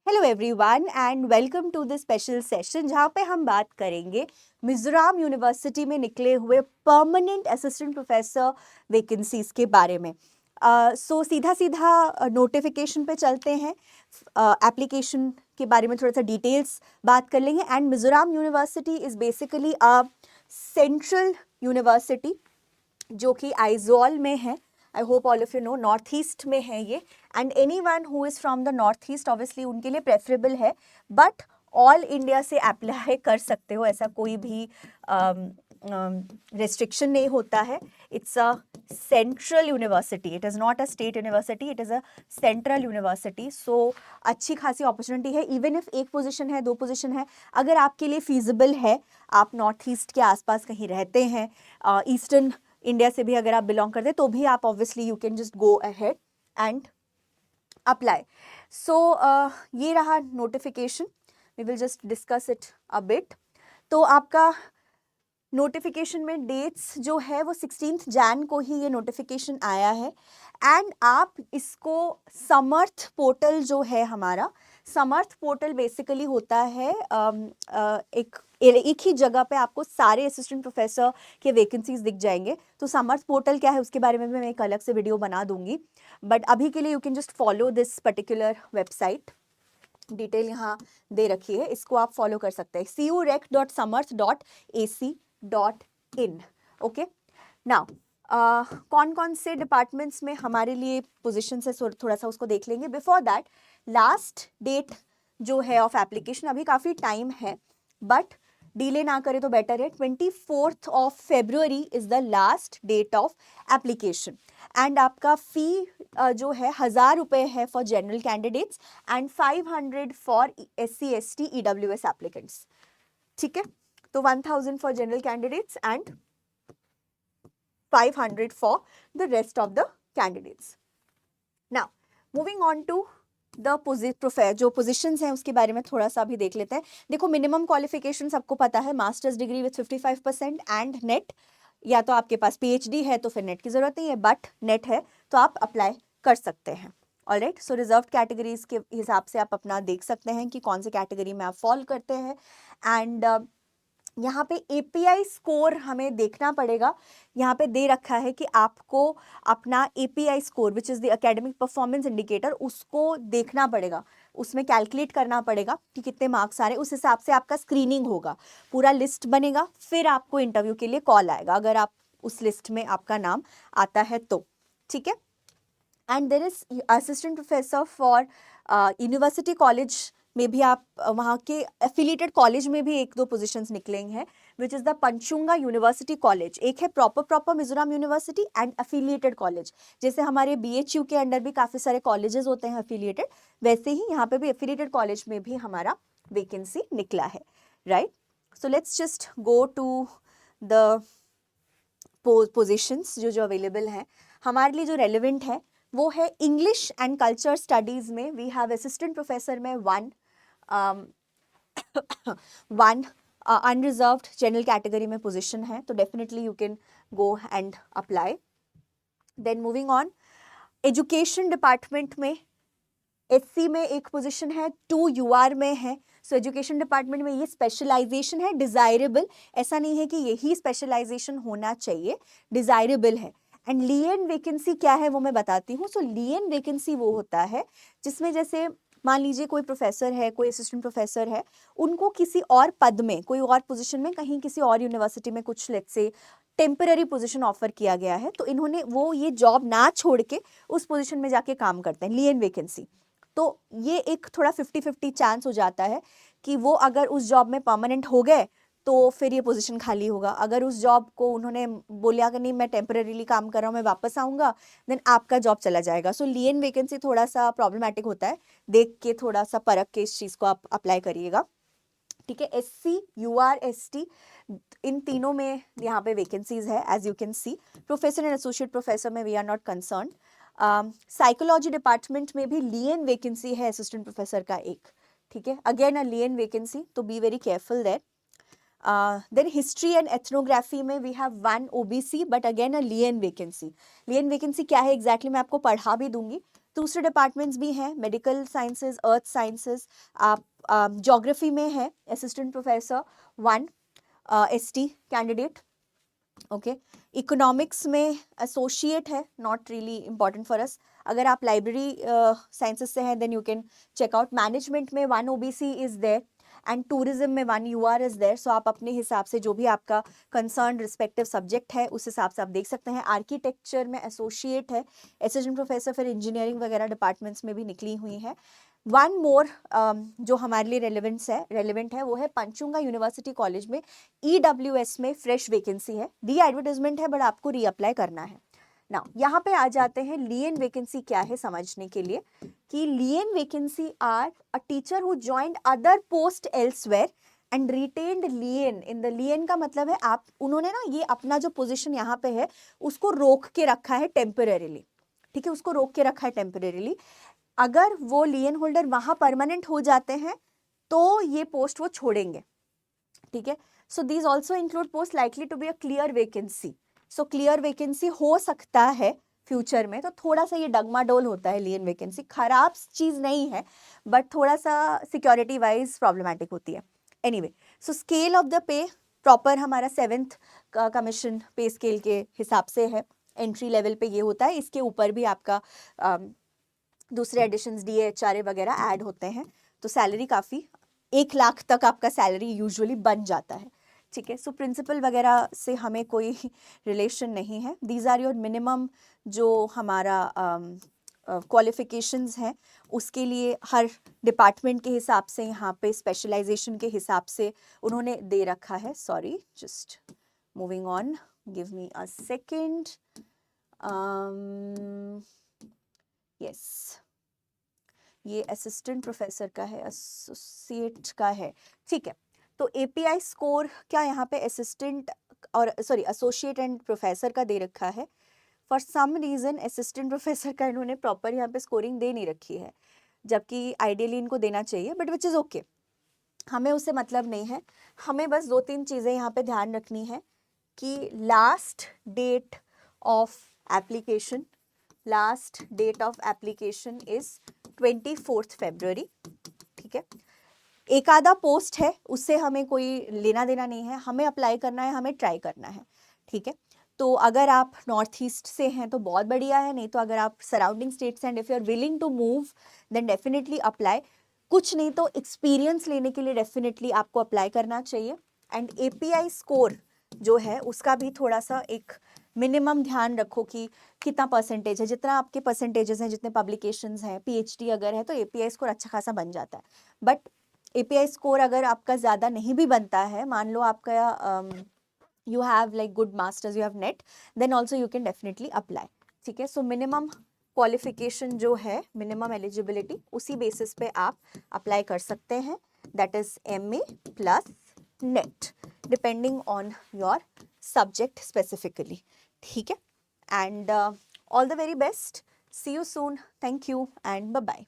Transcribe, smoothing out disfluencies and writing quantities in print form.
Hello everyone and welcome to this special session जहाँ पे हम बात करेंगे मिजोरम यूनिवर्सिटी में निकले हुए परमानेंट असिस्टेंट प्रोफेसर वैकेंसीज के बारे में। सो सीधा सीधा नोटिफिकेशन पे चलते हैं। एप्लीकेशन के बारे में थोड़ा सा डिटेल्स बात कर लेंगे। And Mizoram university is basically a central university जो कि आइजोल में है। I hope all of you know north east में है ये। And any one who is from the north east obviously उनके लिए प्रेफरेबल है, बट ऑल इंडिया से अप्लाई कर सकते हो, ऐसा कोई भी restriction नहीं होता है। It's a central university, it is not a state university, it is a central university. So अच्छी खासी अपॉर्चुनिटी है। इवन इफ एक पोजीशन है, दो पोजीशन है, अगर आपके लिए फीजिबल है, आप नॉर्थ ईस्ट के आसपास कहीं रहते हैं, ईस्टर्न इंडिया से भी अगर आप बिलोंग करते हैं तो भी आप obviously you can just go ahead and apply. So ये रहा notification, we will just discuss it a bit. तो आपका नोटिफिकेशन में डेट्स जो है वो 16 जैन को ही ये नोटिफिकेशन आया है। एंड आप इसको समर्थ पोर्टल जो है हमारा, समर्थ पोर्टल बेसिकली होता है एक ही जगह पे आपको सारे असिस्टेंट प्रोफेसर के वैकेंसीज दिख जाएंगे। तो समर्थ पोर्टल क्या है उसके बारे में भी मैं एक अलग से वीडियो बना दूंगी, बट अभी के लिए you can just follow this particular website. Detail यहाँ दे रखी है, इसको आप फॉलो कर सकते हैं, curec.samarth.ac.in। ओके, नाउ कौन कौन से डिपार्टमेंट्स में हमारे लिए पोजीशन है थोड़ा सा उसको देख लेंगे। बिफोर दैट, लास्ट डेट जो है ऑफ एप्लीकेशन, अभी काफ़ी टाइम है बट डिले ना करें तो बेटर है। 24th of February is the last date of application. And आपका फी जो है 1000 रुपये है for general candidates and 500 for SC ST EWS applicants. ठीक है, तो 1000 for general candidates and 500 for the rest of the candidates. Now moving on to the जो positions हैं उसके बारे में थोड़ा सा भी देख लेते हैं। देखो, मिनिमम क्वालिफिकेशन सबको पता है, masters degree with 55% and net, या तो आपके पास PhD है तो फिर नेट की जरूरत नहीं है, बट नेट है तो आप अप्लाई कर सकते हैं। ऑलराइट, सो रिजर्व कैटेगरीज के हिसाब से आप अपना देख सकते हैं कि कौन से कैटेगरी में आप फॉल करते हैं। एंड यहाँ पे API स्कोर हमें देखना पड़ेगा। यहाँ पे दे रखा है कि आपको अपना API score which is the academic performance indicator, उसको देखना पड़ेगा, उसमें कैलकुलेट करना पड़ेगा कि कितने मार्क्स आ रहे हैं। उस हिसाब से आपका स्क्रीनिंग होगा, पूरा लिस्ट बनेगा, फिर आपको इंटरव्यू के लिए कॉल आएगा अगर आप उस लिस्ट में आपका नाम आता है तो। ठीक है, and there is assistant professor for university college में भी आप वहाँ के एफिलिएटेड कॉलेज में भी एक दो पोजीशंस निकलेंगे हैं, which is the Pachhunga university college. एक है proper Mizoram university and affiliated college. जैसे हमारे BHU के अंडर भी काफ़ी सारे कॉलेजेस होते हैं एफिलिएटेड, वैसे ही यहाँ पे भी एफिलिएटेड कॉलेज में भी हमारा वैकेंसी निकला है। Right, so let's just go to the positions जो अवेलेबल हैं हमारे लिए। जो रेलिवेंट है वो है इंग्लिश एंड कल्चर स्टडीज़ में वी हैव असिस्टेंट प्रोफेसर में वन अनरिजर्व्ड जनरल कैटेगरी में पोजीशन है, तो definitely you can go and apply. Then moving on, education department में SC में एक पोजीशन है, 2 UR में है। सो एजुकेशन डिपार्टमेंट में ये स्पेशलाइजेशन है, डिज़ायरेबल, ऐसा नहीं है कि यही स्पेशलाइजेशन होना चाहिए, डिज़ायरेबल है। एंड लियन वैकेंसी क्या है वो मैं बताती हूँ। सो लियन वैकेंसी वो होता है जिसमें जैसे मान लीजिए कोई प्रोफेसर है, कोई असिस्टेंट प्रोफेसर है, उनको किसी और पद में, कोई और पोजीशन में, कहीं किसी और यूनिवर्सिटी में कुछ let's say temporary position offer किया गया है, तो इन्होंने वो ये जॉब ना छोड़ के उस पोजीशन में जाके काम करते हैं, लियन वैकेंसी। तो ये एक थोड़ा 50-50 चांस हो जाता है कि वो अगर उस जॉब में परमानेंट हो गए तो फिर ये पोजीशन खाली होगा। अगर उस जॉब को उन्होंने बोलिया कि नहीं मैं टेम्पररीली काम कर रहा हूँ, मैं वापस आऊँगा, देन आपका जॉब चला जाएगा। सो लियन वैकेंसी थोड़ा सा प्रॉब्लमेटिक होता है, देख के थोड़ा सा परख के इस चीज़ को आप अप्लाई करिएगा। ठीक है, SC UR ST इन तीनों में यहाँ पे वैकेंसीज है as you can see. Professor and associate professor में we are not concern. Psychology department में भी लियन वैकेंसी है असिस्टेंट प्रोफेसर का एक। ठीक है, अगेन अ लियन वैकेंसी, तो be very careful there. Then history and ethnography में we have 1 OBC but again a lien vacancy. Lien vacancy क्या है एग्जैक्टली मैं आपको पढ़ा भी दूंगी, दूसरे डिपार्टमेंट्स भी हैं, मेडिकल साइंसेज, अर्थ साइंसेज, आप ज्योग्राफी में है assistant professor 1 ST candidate, okay. Economics में एसोसिएट है, not really important for us. अगर आप लाइब्रेरी साइंसेस से हैं then you can check out. Management में 1 OBC is there and tourism में 1 UR इज देयर। सो आप अपने हिसाब से जो भी आपका कंसर्न रिस्पेक्टिव सब्जेक्ट है उस हिसाब से आप देख सकते हैं। आर्किटेक्चर में एसोसिएट है, असिस्टेंट प्रोफेसर, फिर इंजीनियरिंग वगैरह डिपार्टमेंट्स में भी निकली हुई हैं। 1 मोर जो हमारे लिए रेलिवेंट है वो है पंचुंगा यूनिवर्सिटी कॉलेज में EWS में फ्रेश वैकेंसी है। दी एडवर्टाइजमेंट है बट आपको रीअप्लाई करना है। नाउ यहाँ पे आ जाते हैं लियन वैकेंसी क्या है समझने के लिए, कि lien vacancy are a teacher who joined other post elsewhere and retained lien. In the lien का मतलब है आप, उन्होंने ना ये अपना जो पोजीशन यहाँ पे है उसको रोक के रखा है टेम्परेरीली, ठीक है, उसको रोक के रखा है टेम्परेरीली। अगर वो लियन होल्डर वहां परमानेंट हो जाते हैं तो ये पोस्ट वो छोड़ेंगे, ठीक है। So these also include post likely to be a clear vacancy. So clear vacancy हो सकता है फ्यूचर में, तो थोड़ा सा ये डगमाडोल होता है लियन वैकेंसी, खराब चीज नहीं है बट थोड़ा सा सिक्योरिटी वाइज प्रॉब्लमेटिक होती है। Anyway, so scale of the pay proper हमारा 7th का कमीशन पे स्केल के हिसाब से है। एंट्री लेवल पे ये होता है, इसके ऊपर भी आपका दूसरे एडिशंस DA HRA वगैरह ऐड होते हैं, तो सैलरी काफ़ी 1 लाख तक आपका सैलरी यूजुअली बन जाता है, ठीक है। सो प्रिंसिपल वगैरह से हमें कोई रिलेशन नहीं है। दीज आर योर मिनिमम जो हमारा क्वालिफिकेशंस हैं, उसके लिए हर डिपार्टमेंट के हिसाब से यहाँ पे स्पेशलाइजेशन के हिसाब से उन्होंने दे रखा है। Sorry, just moving on, give me a second. Yes, ये असिस्टेंट प्रोफेसर का है, एसोसिएट का है, ठीक है। तो API स्कोर क्या यहाँ पे असिस्टेंट और सॉरी एसोसिएट एंड प्रोफेसर का दे रखा है। For some reason assistant professor का इन्होंने प्रॉपर यहाँ पे स्कोरिंग दे नहीं रखी है, जबकि आइडियली इनको देना चाहिए, बट विच इज़ ओके, हमें उससे मतलब नहीं है। हमें बस 2-3 चीज़ें यहाँ पे ध्यान रखनी है कि last date of application is 24th February, ठीक है। एक आधा पोस्ट है उससे हमें कोई लेना देना नहीं है, हमें अप्लाई करना है, हमें ट्राई करना है, ठीक है। तो अगर आप नॉर्थ ईस्ट से हैं तो बहुत बढ़िया है, नहीं तो अगर आप surrounding states and if you are willing to move then definitely apply. कुछ नहीं तो एक्सपीरियंस लेने के लिए डेफिनेटली आपको अप्लाई करना चाहिए। एंड API स्कोर जो है उसका भी थोड़ा सा एक मिनिमम ध्यान रखो कि कितना परसेंटेज है। जितना आपके परसेंटेजेस हैं, जितने पब्लिकेशंस हैं, PhD अगर है तो API स्कोर अच्छा खासा बन जाता है। बट API स्कोर अगर आपका ज़्यादा नहीं भी बनता है, मान लो आपका you have like good masters, you have net, then also you can definitely apply, ठीक है। सो मिनिमम क्वालिफिकेशन जो है, मिनिमम एलिजिबिलिटी, उसी बेसिस पे आप अप्लाई कर सकते हैं, that is MA plus net depending on your subject specifically, ठीक है। And all the very best, see you soon, thank you and bye bye.